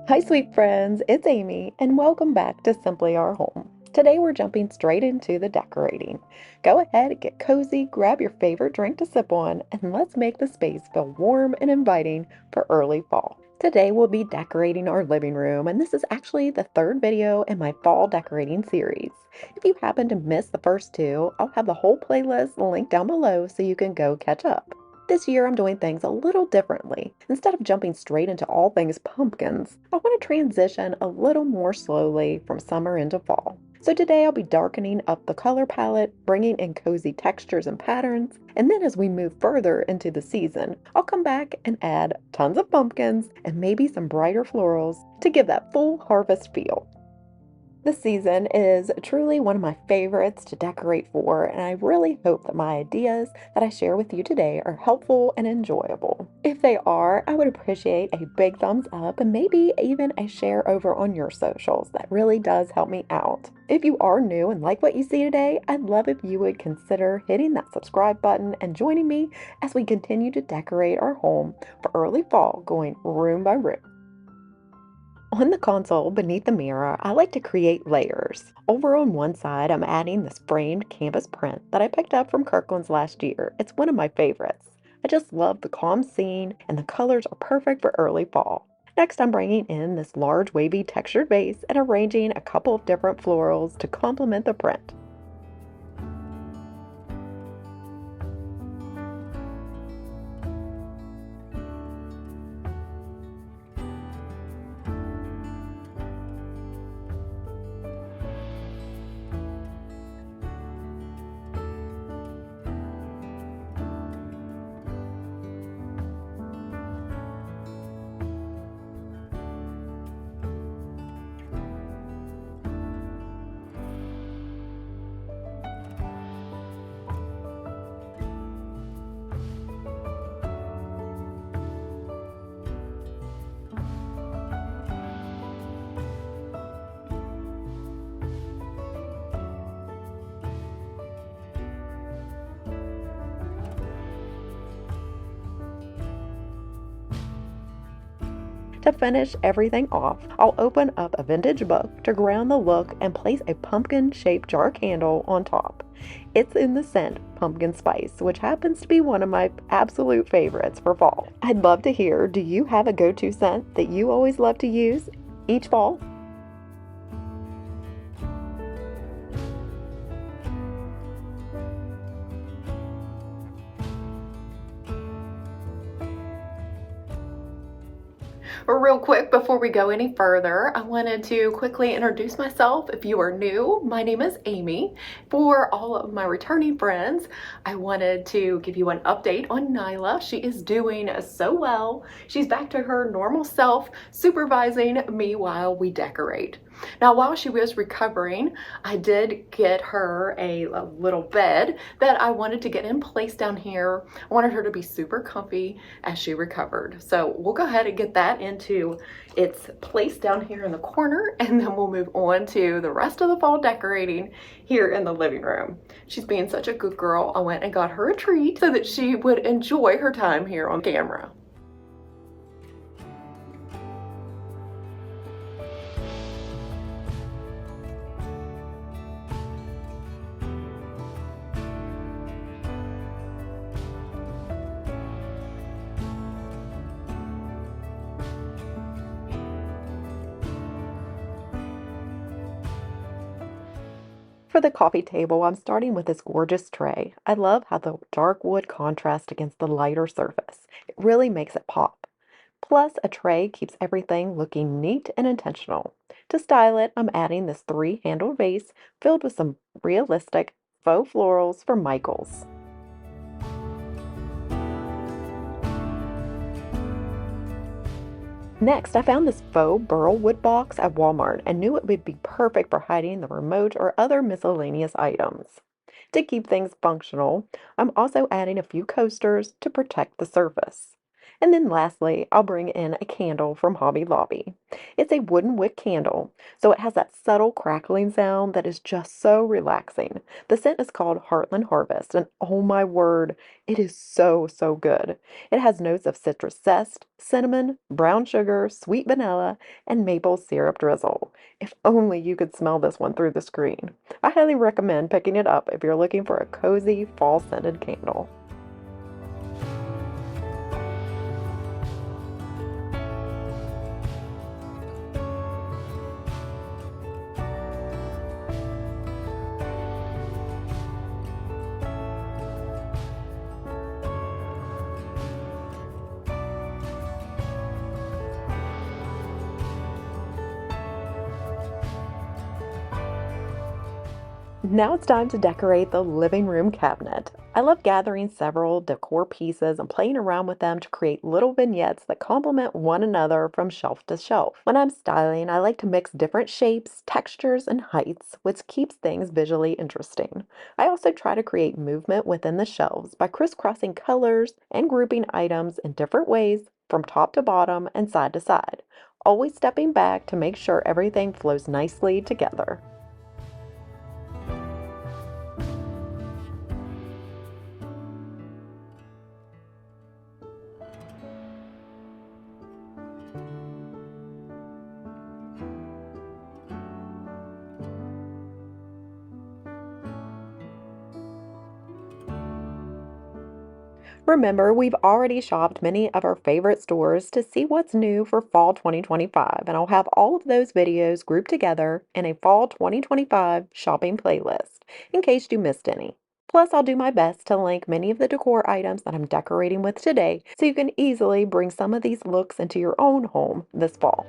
Hi, sweet friends, it's Amy, and welcome back to Simply Our Home. Today we're jumping straight into the decorating. Go ahead, get cozy, grab your favorite drink to sip on, and let's make the space feel warm and inviting for early fall. Today we'll be decorating our living room, and this is actually the third video in my fall decorating series. If you happen to miss the first two, I'll have the whole playlist linked down below so you can go catch up. This year I'm doing things a little differently. Instead of jumping straight into all things pumpkins, I want to transition a little more slowly from summer into fall. So today I'll be darkening up the color palette, bringing in cozy textures and patterns, and then as we move further into the season, I'll come back and add tons of pumpkins and maybe some brighter florals to give that full harvest feel. This season is truly one of my favorites to decorate for, and I really hope that my ideas that I share with you today are helpful and enjoyable. If they are, I would appreciate a big thumbs up and maybe even a share over on your socials. That really does help me out. If you are new and like what you see today, I'd love if you would consider hitting that subscribe button and joining me as we continue to decorate our home for early fall, going room by room. On the console beneath the mirror, I like to create layers. Over on one side, I'm adding this framed canvas print that I picked up from Kirkland's last year. It's one of my favorites. I just love the calm scene, and the colors are perfect for early fall. Next, I'm bringing in this large wavy textured vase and arranging a couple of different florals to complement the print. To finish everything off, I'll open up a vintage book to ground the look and place a pumpkin-shaped jar candle on top. It's in the scent pumpkin spice, which happens to be one of my absolute favorites for fall. I'd love to hear, do you have a go-to scent that you always love to use each fall? Real quick, before we go any further, I wanted to quickly introduce myself. If you are new, my name is Amy. For all of my returning friends, I wanted to give you an update on Nyla. She is doing so well. She's back to her normal self, supervising me while we decorate. Now, while she was recovering, I did get her a little bed that I wanted to get in place down here. I wanted her to be super comfy as she recovered. So we'll go ahead and get that into its place down here in the corner, and then we'll move on to the rest of the fall decorating here in the living room. She's being such a good girl. I went and got her a treat so that she would enjoy her time here on camera. For the coffee table, I'm starting with this gorgeous tray. I love how the dark wood contrasts against the lighter surface. It really makes it pop. Plus, a tray keeps everything looking neat and intentional. To style it, I'm adding this three-handled vase filled with some realistic faux florals from Michaels. Next, I found this faux burl wood box at Walmart and knew it would be perfect for hiding the remote or other miscellaneous items. To keep things functional, I'm also adding a few coasters to protect the surface. And then lastly, I'll bring in a candle from Hobby Lobby. It's a wooden wick candle, so it has that subtle crackling sound that is just so relaxing. The scent is called Heartland Harvest, and oh my word, it is so, so good. It has notes of citrus zest, cinnamon, brown sugar, sweet vanilla, and maple syrup drizzle. If only you could smell this one through the screen. I highly recommend picking it up if you're looking for a cozy fall scented candle. Now it's time to decorate the living room cabinet. I love gathering several decor pieces and playing around with them to create little vignettes that complement one another from shelf to shelf. When I'm styling, I like to mix different shapes, textures, and heights, which keeps things visually interesting. I also try to create movement within the shelves by crisscrossing colors and grouping items in different ways from top to bottom and side to side, always stepping back to make sure everything flows nicely together. Remember, we've already shopped many of our favorite stores to see what's new for fall 2025, and I'll have all of those videos grouped together in a fall 2025 shopping playlist in case you missed any. Plus, I'll do my best to link many of the decor items that I'm decorating with today so you can easily bring some of these looks into your own home this fall.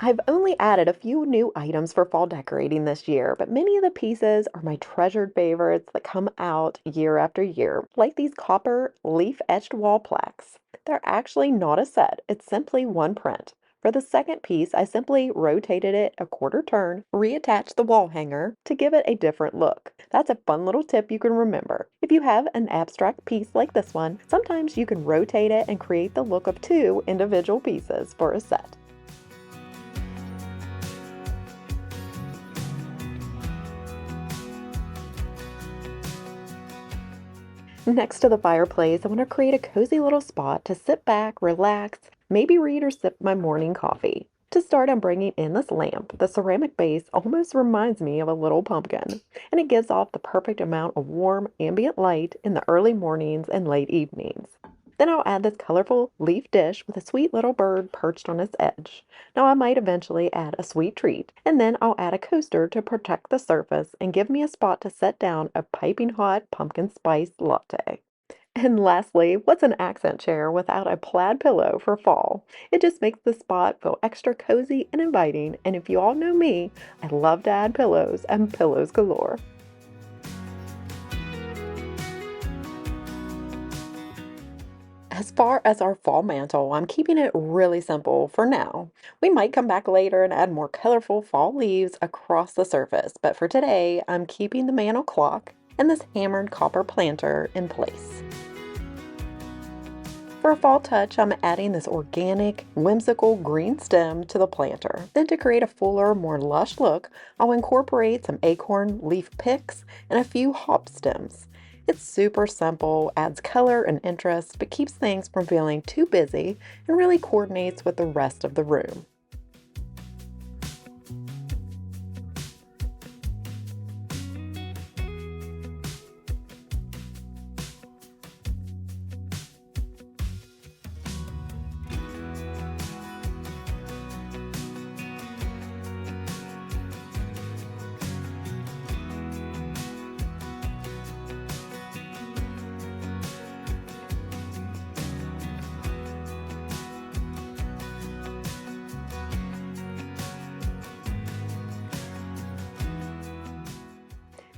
I've only added a few new items for fall decorating this year, but many of the pieces are my treasured favorites that come out year after year, like these copper leaf-etched wall plaques. They're actually not a set, it's simply one print. For the second piece, I simply rotated it a quarter turn, reattached the wall hanger to give it a different look. That's a fun little tip you can remember. If you have an abstract piece like this one, sometimes you can rotate it and create the look of two individual pieces for a set. Next to the fireplace, I want to create a cozy little spot to sit back, relax, maybe read or sip my morning coffee. To start, I'm bringing in this lamp. The ceramic base almost reminds me of a little pumpkin, and it gives off the perfect amount of warm ambient light in the early mornings and late evenings. Then I'll add this colorful leaf dish with a sweet little bird perched on its edge. Now I might eventually add a sweet treat, and then I'll add a coaster to protect the surface and give me a spot to set down a piping hot pumpkin spice latte. And lastly, what's an accent chair without a plaid pillow for fall? It just makes the spot feel extra cozy and inviting, and if you all know me, I love to add pillows and pillows galore. As far as our fall mantle, I'm keeping it really simple for now. We might come back later and add more colorful fall leaves across the surface, but for today, I'm keeping the mantle clock and this hammered copper planter in place. For a fall touch, I'm adding this organic, whimsical green stem to the planter. Then to create a fuller, more lush look, I'll incorporate some acorn leaf picks and a few hop stems. It's super simple, adds color and interest, but keeps things from feeling too busy and really coordinates with the rest of the room.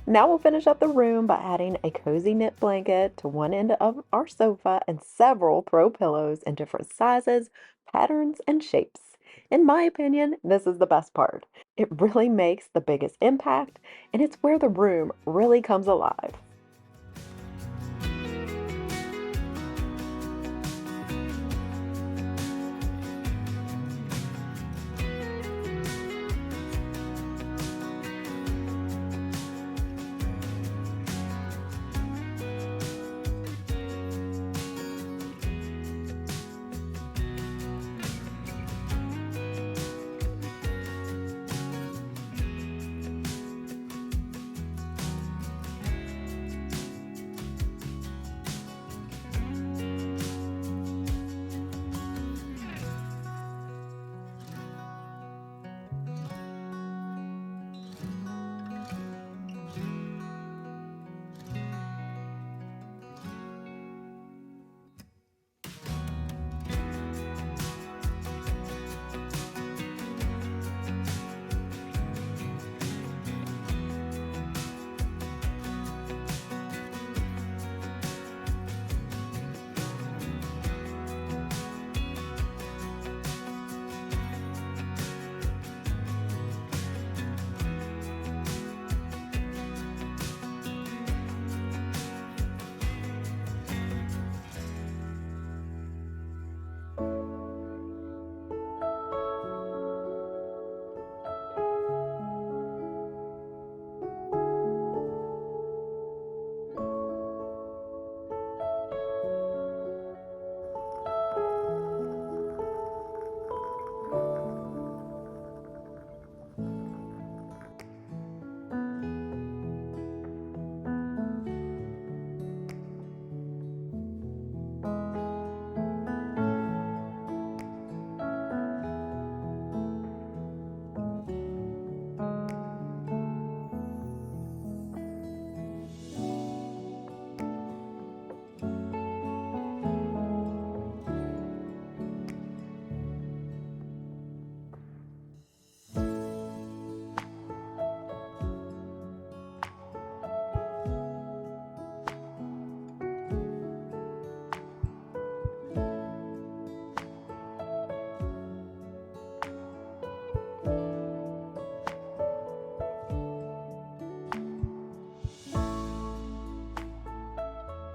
Now we'll finish up the room by adding a cozy knit blanket to one end of our sofa and several throw pillows in different sizes, patterns, and shapes. In my opinion, this is the best part. It really makes the biggest impact, and it's where the room really comes alive.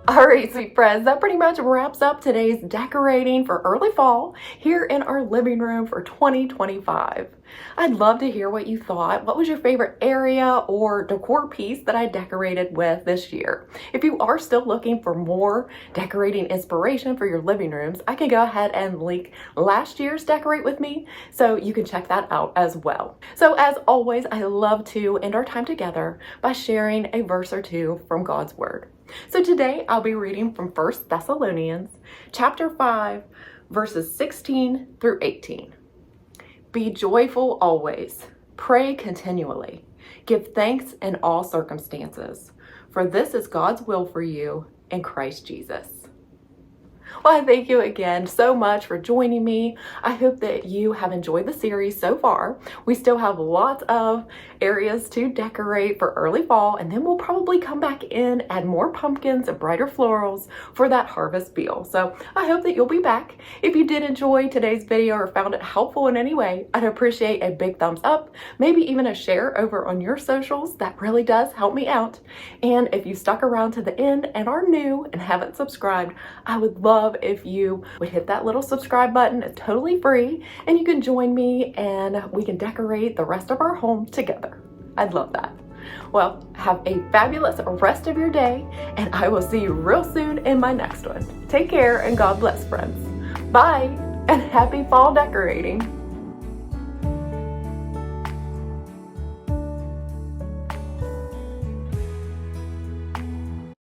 All right, sweet friends, that pretty much wraps up today's decorating for early fall here in our living room for 2025. I'd love to hear what you thought. What was your favorite area or decor piece that I decorated with this year? If you are still looking for more decorating inspiration for your living rooms, I can go ahead and link last year's Decorate With Me so you can check that out as well. So as always, I love to end our time together by sharing a verse or two from God's Word. So today I'll be reading from 1 Thessalonians chapter 5, verses 16 through 18. Be joyful always, pray continually, give thanks in all circumstances, for this is God's will for you in Christ Jesus. Well, I thank you again so much for joining me. I hope that you have enjoyed the series so far. We still have lots of areas to decorate for early fall, and then we'll probably come back in, add more pumpkins and brighter florals for that harvest feel. So I hope that you'll be back. If you did enjoy today's video or found it helpful in any way, I'd appreciate a big thumbs up, maybe even a share over on your socials. That really does help me out. And if you stuck around to the end and are new and haven't subscribed, I would love love if you would hit that little subscribe button. It's totally free, and you can join me and we can decorate the rest of our home together. I'd love that. Well, have a fabulous rest of your day, and I will see you real soon in my next one. Take care and God bless, friends. Bye, and happy fall decorating.